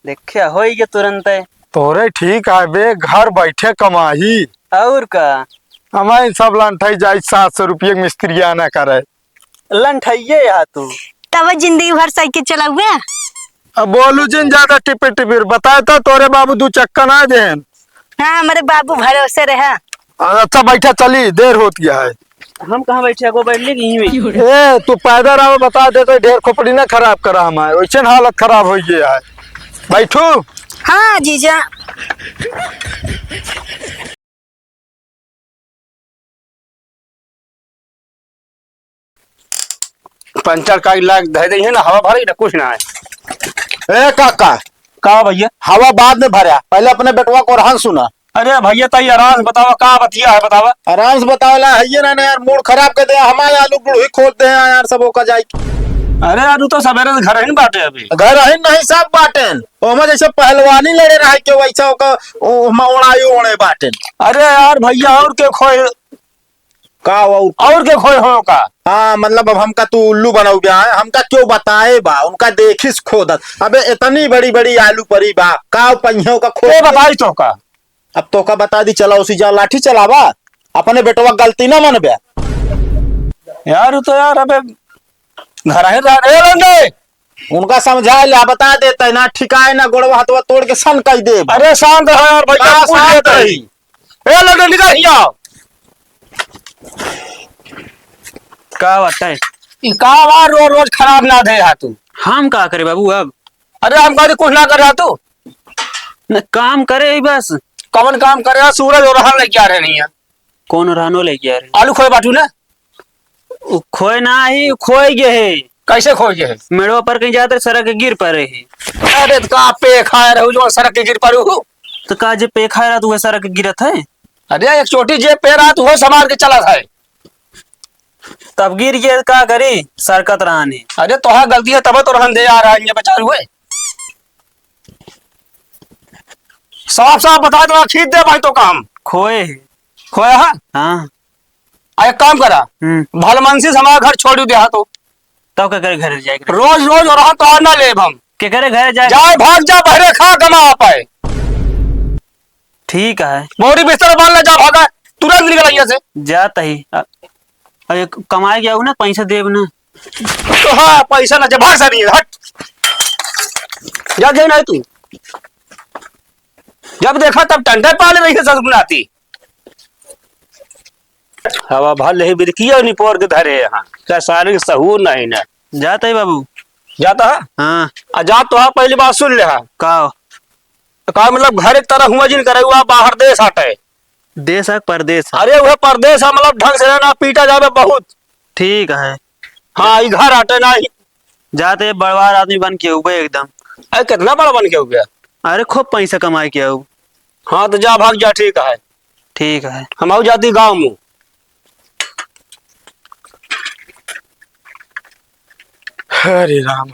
देखिया हो ही तुरंत है। तोरे ठीक है बे, घर बैठे कमाही। और का हमारे सब लंठाई जाई 700 रुपये मिस्त्री आना करे। लंठाइये यहाँ तू तब जिंदगी भर साइकिल चलाऊंगा। अब बोलू जिन ज्यादा टिपे टिपिर बताए तो तोरे बाबू 2 चक्का ना देन। हाँ हमारे बाबू भरोसे रहा। अच्छा बैठा, चली देर होती है। हम कहाँ बैठे को बैठ लेगी यहीं में। ए तू पैदल आओ, बता दे तो ढेर खोपड़ी ना खराब करा हमारे, वैसे हालत खराब हो गया है। बैठू। हाँ जीजा। पंचर का इलाज दे दी है ना, हवा भरी ना कुछ ना है। ए काका, का भैया? हवा बाद में भरा, पहले अपने बेटवा को रहन सुना। अरे भैया तई आराम से बतावा का बतिया है, बतावा। आराम से बतावला है ये ना यार, मूड खराब कर दे हमारे। आलू गुड़ ही खोलते हैं यार, सब का जाई। अरे यार तो सवेरे से घर ही नहीं बाटे अभी। घर ही नहीं सब बाटेन, ओमा जैसे पहलवानी लड़े रहे के वैसा का ओमा ओणाई ओणे बाटेन। अरे यार भैया और के खोए का वो और के खोए हो का? हाँ मतलब अब हमका तू उल्लू बनाऊ गया है, हमका क्यों बताए बा, उनका देखिस खोदत। अबे इतनी बड़ी बड़ी आलू परी बा, का पहियों का ए खोद बताई तो का। अब तो का बता दी, चला उसी जा लाठी चलावा, अपने बेटवा गलती ना मन बे। यार तो यार अबे घर ही रह रे लंडे। उनका समझा लिया, बता देता ना ठिकाए ना गोड़वा हाथवा तोड़ के सन कह दे। अरे शांत रहो यार भैया, हाँ, पूछ शांत लेते रही। ही। ए लंडे निकल हिया। का बताए ई का बार रोज रोज खराब ना दे हा तू। हम का करे बाबू अब अरे हम कहते कुछ ना कर रहा तू। न काम करे ही बस। कौन काम कर रहा? सूरज और रहन लेके आ रहे नहीं है। कौन रहनो ले गया रे? आलू खोए बाटू ना। उ खोए ना ही खोए गए है। कैसे खोए गए? मेड़वा पर कहीं जाते सड़क के गिर पड़े है। अरे तो का पे खाए रहू जो सड़क के गिर पड़ू। तो का जे पे खाए रहा तू सड़क के गिरत है। अरे एक छोटी जेब पे रहा तू वो संभाल के चला था। तब गिर गए का करी सरकत रहने। अरे तो हाँ गलती है तब तो रहन दे आ रहा है, ये बेचारे हुए। साफ साफ बता दो, खींच दे भाई तो काम खोए है। खोया है। हाँ एक काम करा, भलमनसी से हमारा घर छोड़ दे तो। तब क्या करे घर जाएगा? रोज रोज और तो ना ले हम क्या करे घर जाए? जाए भाग जा बहरे खा कमा पाए। ठीक है बोरी बिस्तर बांध ले, जा भागा तुरंत निकल आइए से। जाता ही अरे कमाए गया हूँ ना, पैसा देव ना। तो हाँ पैसा ना जब भाग सा नहीं है, हट जा गई नहीं तू। जब देखा तब टंडे पाले रही ससुनाती हवा भल ही बिरकी और निपोर के धरे यहाँ क्या सारे सहूर नहीं ना। जाता ही बाबू। जाता है हाँ जा तो हाँ पहली बात सुन ले हा। का मतलब घर एक तरह हुआ जिन करे हुआ बाहर देश हटे। देश है परदेश है। अरे वह परदेश है मतलब ढंग से रहना, पीटा जावे बहुत। ठीक है हाँ ई घर हटे नहीं। जाते बड़वार आदमी बन के हुए एकदम। अरे कितना बड़ा बन के हो गया। अरे खूब पैसा कमाए के हूँ। हाँ तो जा भाग जा, ठीक है। ठीक है हम आओ जाती गाँव में। अरे राम,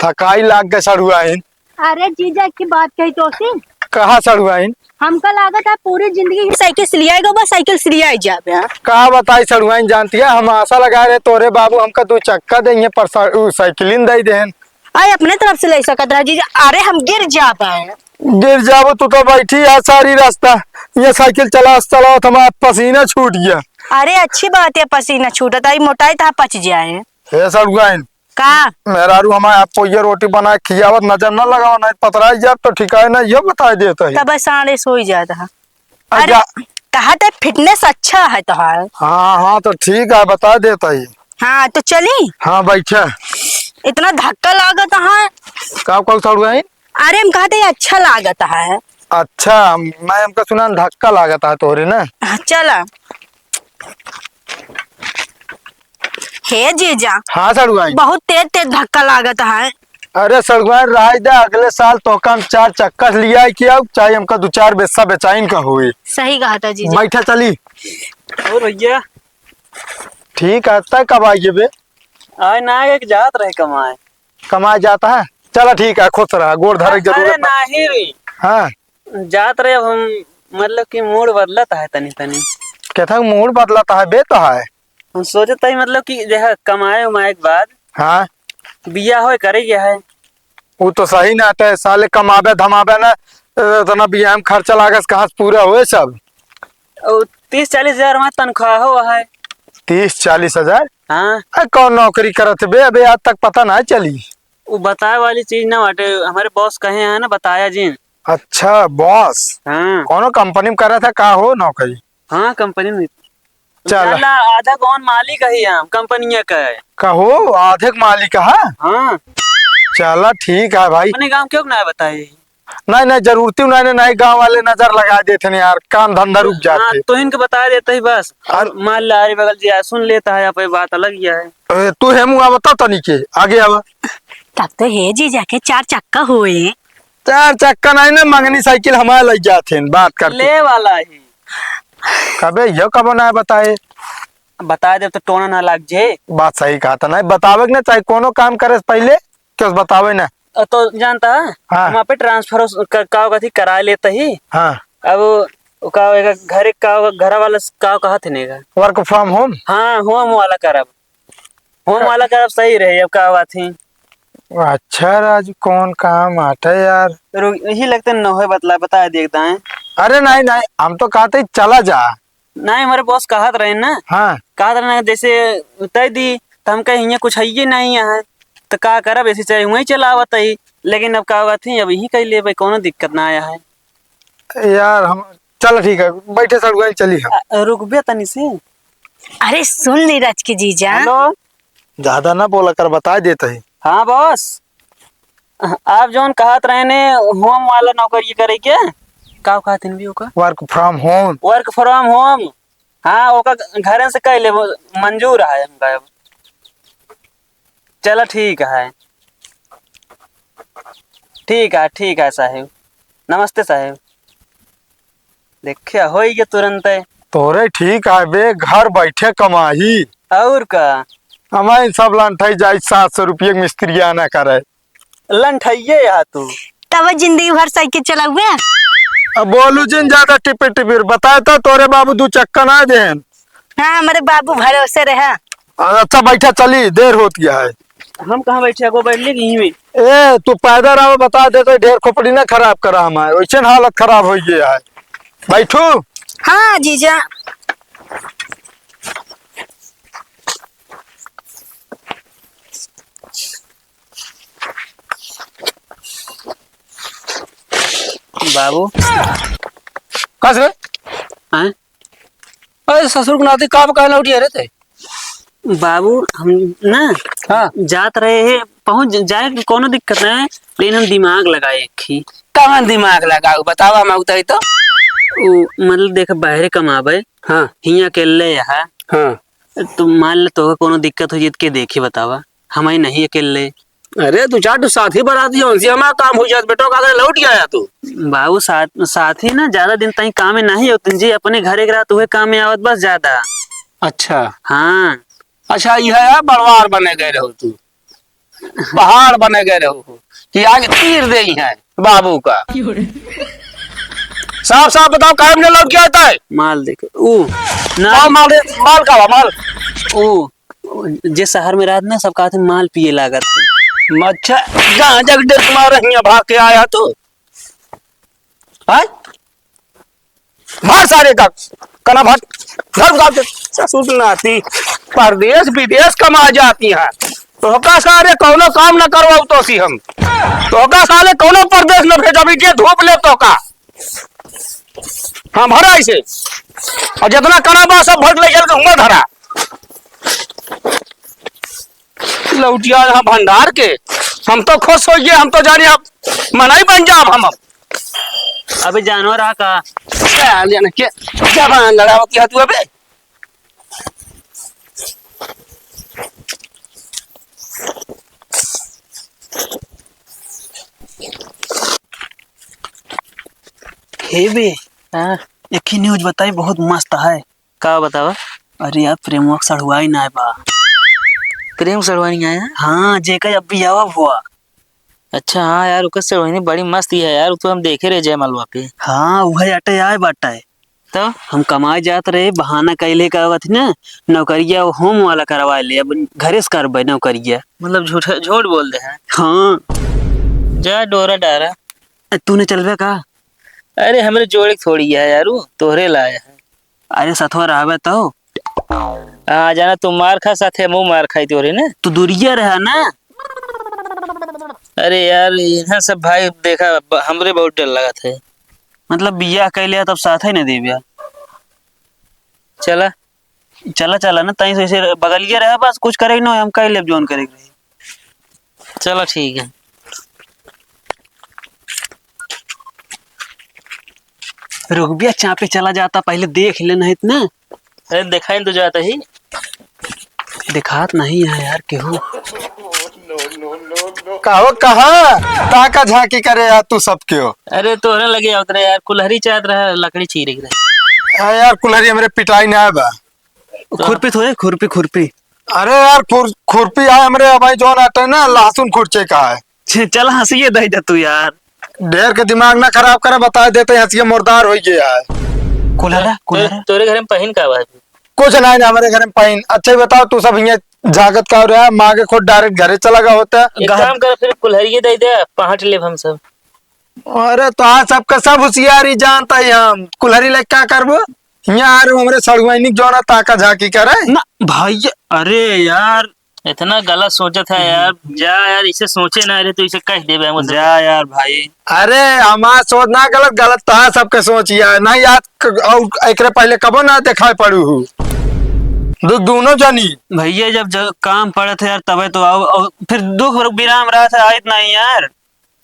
थकाई लाग गए सड़ुआइन। अरे जीजा की बात कही तो सी कहाँ सड़ुआइन? हमका लागत है पूरी जिंदगी साइकिल सिलियाएगा, बस साइकिल सिलियाई जाबे। हाँ? कहा बताई सड़ुआइन, जानती है हम आशा लगा रहे तोरे बाबू हमका 2 चक्का देंगे पर साइकिलिन दे देन। आए अपने तरफ से ले सकत रहा जीजा। अरे हम गिर जाबे। गिर जाबो तू तो बैठी है सारी रास्ता, ये साइकिल चला चला हमारा पसीना छूट गया। अरे अच्छी बात है, पसीना छूटत आई, मोटाई था पच जाए। हे सड़ुआइन, का मेहरारू हमारे आपको ये रोटी बना के खियावत नजर न लगाओ, नहीं पतरा जब तो ठिकाए ना ये बता देता है। तब साढ़े सो ही जाता है। अरे अच्छा। कहा था फिटनेस अच्छा है तुम्हारा। हाँ हाँ तो ठीक है, बता देता ही। हाँ तो चली। हाँ बैठा। इतना धक्का लागत है। का कल सड़ुआइन? अरे हम कहते अच्छा लागत है। अच्छा मैं हमका सुना धक्का लागत है तोरे ना। चला हे जीजा। हाँ सड़ुआइन। बहुत तेज तेज धक्का लागत है। अरे सड़ुआइन रह दे, अगले साल तो हम 4 चक्का लिया किया चाहे हमका 2-4 बेसा बेचाइन का हुई। सही कहा था जीजा। बैठा चली। और भैया ठीक है, तय कब आइए बे? आए ना एक जात रहे कमाए। कमाया जाता है, चलो ठीक है, खुश रहा, गोड़ धरे की अरे जरूरत नहीं भी हाँ जात रहे। अब हम मतलब कि मूड बदलता है तनी तनी। कहता मूड बदलाता है बे तो है। हम सोचता ही मतलब कि जो है कमाए उमाए के बाद हाँ बिया हो करे गया है। वो तो सही ना हटे, साले कमाबे धमाबे ना, इतना बियाम खर्चा लागस कहाँ से पूरा हुए सब। 30-40 हजार हमारा तनख्वाह हो है। 30-40 हजार? हाँ, कौन नौकरी करत बे, अबे आज तक पता ना चली। वो बताए वाली चीज ना बाटे, हमारे बॉस कहे हैं ना, बताया जी। अच्छा बॉस, हाँ कौनो कंपनी में करा था का हो नौकरी? हाँ, कंपनी में। चल चला आधा कौन मालिक है हम कंपनी का है। कहो आधे के मालिक है। हाँ, चला ठीक है भाई। अपने गांव क्यों ना बताए। नहीं नहीं जरूरती नहीं, नहीं गांव वाले नजर लगा देते नहीं यार, काम धंधा रुक हाँ, जाते। तो इनके बता देते ही बस, और मान ला अरे बगल जी सुन लेता है, आप बात अलग ही है। तू हेमुआ बता तनी के आगे अब। तब तो हे जी जाके 4 चक्का हुए। 4 चक्का नहीं ना, मंगनी साइकिल हमारे लग जाते बात करते। ले वाला ही कबे यो कब ना बताए, बता दे तो टोना ना लग जे। बात सही कहा था, नहीं बतावे ना, चाहे कोनो काम करे से पहले क्यों बतावे ना। तो जानता है हाँ। वहाँ पे ट्रांसफर का थी करा लेता ही। हाँ अब घर वाला कहा थे नेगा वर्क फ्रॉम होम। हाँ, होम वाला करब सही रहे। अब का बात थी। अच्छा राजू कौन काम आता है यार। यही लगता है न बता देखता है। अरे नहीं नहीं, हम तो कहते चला जा। नहीं, हमारे बॉस कहत रहे ना, हाँ कहत रहे ना, जैसे तय दी तो हम कहीं कुछ है ही नहीं है, तो का करब ऐसे चाहे वही चलावत ही। लेकिन अब का बात थी, अब यही कह ले भाई, कोनो दिक्कत ना आया है यार। हम चल ठीक है, बैठे सड़ुआ चली हम। रुकबे तनी से। अरे सुन नीरज के जीजा। हेलो, ज्यादा ना बोला कर, बता देते ही। हाँ बॉस, आप जोन कहत रहे ने होम वाला नौकरी करे के का कहते भी ओका work from home. Work from home. हाँ, ओका घर से कह ले मंजूर है हमका। चलो ठीक है, ठीक है साहेब, नमस्ते साहेब। देखिए हो गया तुरंत है। तोरे ठीक है बे, घर बैठे कमाही। और का हमारे सब लंठाई जाए 700 रुपये मिस्त्री आना करे। लंठाइये यहाँ तू। तब जिंदगी भर साइकिल चलावे। अब बोलू जिन ज्यादा टिपे टिपिर बताए तो तोरे बाबू 2 चक्का ना देन। हाँ, हमारे बाबू भरोसे रहा। अच्छा बैठा, चली देर होती है। हम कहाँ बैठे को बैठ ले यहीं में। ए तू पैदल रहो, बता दे तो ढेर खोपड़ी ना खराब करा हमारे, वैसे हालत खराब हो गया है। बैठू। हाँ जीजा। बाबू कस रे हैं? अरे ससुर को नाती का कहना उठी रहे थे। बाबू हम ना हाँ, जात रहे हैं, पहुंच जाए कोनो दिक्कत नहीं, लेकिन हम दिमाग लगाए खी। कहाँ दिमाग लगाऊ बतावा हम उतरी तो। मतलब देख बाहरे कमाबे। हाँ हिया अकेले यहाँ हाँ। तो मान ले तो कोनो दिक्कत हो जीत के देखी बतावा, हम ही नहीं अकेले। अरे 2-4 साथी बराती उनसे हमारा काम हो जात बेटो का लौट गया तू। बाबू साथी ना ज्यादा दिन तक काम में नहीं होते जी, अपने घरे के रात हुए काम में आवत बस ज्यादा। अच्छा हाँ, अच्छा, यह है बड़वार बने गए रहो तू, पहाड़ बने गए रहो कि आगे तीर दे है बाबू का। साफ साफ बताओ काम ने लौट क्या आता है। माल देख ना माल माल का माल जे शहर में रात ना सब कहते माल पिए लागत है। अच्छा, जहाँ जग डेर तुम्हारे यहाँ भाग के आया तो मार सारे का कना भट घर जाते ससुर नाती परदेश विदेश कमा जाती है। तो का सारे कौनो काम न करवाओ तो सी हम तो का साले कौनो परदेश न भेजा भी के धूप ले तो का हम भरा इसे और जितना कना बा सब भट ले चल के हुआ धरा लौटिया यहाँ भंडार के। हम तो खुश हो गए, हम तो जाने अब मनाई बन जाम हम। अबे जानवर आ का जाने के जबान लड़ावती है तू अबे। हे बे एक ही न्यूज बताई बहुत मस्त है। का बतावा? अरे यार प्रेम सड़ुआ ही ना है बा। प्रेम सड़वानी आया। हाँ, जेका अब भी आवा हुआ। अच्छा हाँ यार, उसका सड़वानी बड़ी मस्त ही है यार, तो हम देखे रहे जय मलवा पे। हाँ वह अटे आए बाटा है। तो हम कमाए जात रहे, बहाना कैले का थी ना नौकरिया होम वाला करवा ले, अब घरे से करबे नौकरिया। मतलब झूठ बोल दे हैं। हाँ जा डोरा डारा। तूने चलबे का? अरे हमरे जोड़े थोड़ी है यार, वो तोहरे लाया है। अरे सथवा रहबे तो हाँ जाना, तुम मार खा साथे मुँह मार खाई तोरे ने। तू दूरिया रहा ना। अरे यार यहाँ सब भाई देखा, हमरे बहुत डर लगा था। मतलब बिया कैले तब साथ ही नहीं दे बिया। चला चला चला ना, तई से ऐसे बगलिया रहा, बस कुछ करे ना हम कैले जोन करेंगे। चलो ठीक है। रुक बिया, चापे चला जाता, पहले देख ले नहीं ना। अरे दिखाई तो जाता ही। दिखात नहीं है यार केहू। कहो कहा ताका झांकी करे यार तू सब क्यों? अरे तोहरे लगे उतरे यार, कुल्हरी चाहत रहा, लकड़ी चीर रही। हाँ यार कुल्हरी हमरे पिटाई ना है बा। खुरपी थोड़े, खुरपी खुरपी। अरे यार खुरपी है हमरे भाई जो आटे ना लहसुन खुरचे का है। चल हंसिए दे जा तू यार। ढेर के दिमाग ना खराब करे, बता देते हंसिए मुर्दार हो गया है। कुल्हरा कुल्हरा तोरे घर में पहन का आवाज। कुछ नहीं हमारे घर में पाइन। अच्छा ही बताओ तू सब यहाँ झागत का हो रहा है, मांगे खुद डायरेक्ट घरे चला गया होता है। एक काम कर, फिर कुल्हरी दे दे, पहाट ले हम सब। अरे तो आज सबका सब होशियारी जानता है, हम कुल्हरी लेके क्या करबो? यहाँ आ रहे हमारे सड़ुआइनिक जो ना ताका झाकी करे ना भाई। अरे यार इतना गलत सोचा था यार। जा यार, इसे सोचे ना रहे तो इसे कह दे मुझे। जा यार भाई। अरे हमारा सोच ना गलत गलत तो है सबके सोचिया नहीं याद। और एक पहले कबो ना देखा पड़ू हूँ दोनों जानी। भैया जब काम पड़े थे यार तबे तो आओ, और फिर दुख विराम रहा था आयत नहीं यार।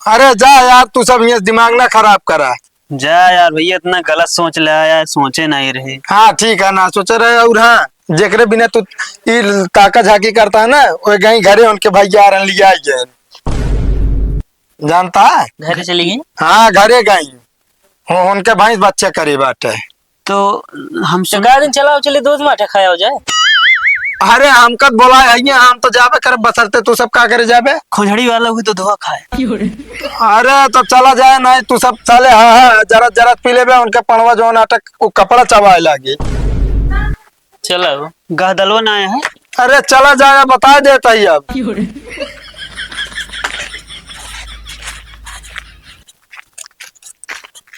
अरे जा यार तू सब ये दिमाग ना खराब करा। जा यार भैया, इतना गलत सोच ले यार, सोचे नहीं रहे। हाँ ठीक है ना सोच रहे। और हाँ जेकरे बिना तू ताका झाकी करता है ना, वो गई घरे उनके भैया लिया जानता है। घर चली गई। हाँ घरे गई उनके भाई बच्चे करीब बाटे। तो हम चका दिन चलाओ, चले दूध माठा खाया हो जाए। अरे हम कद बोला है हम तो जाबे कर बसरते तू सब का करे जाबे। खोजड़ी वाला हुई तो धोआ खाए। अरे तो चला जाए नहीं तू सब चले। हाँ हाँ जरा जरा पी ले उनके पड़वा जो नाटक वो कपड़ा चबाए लगे। चलो गहदलवा ना आया है। अरे चला जाए बता देता ही अब।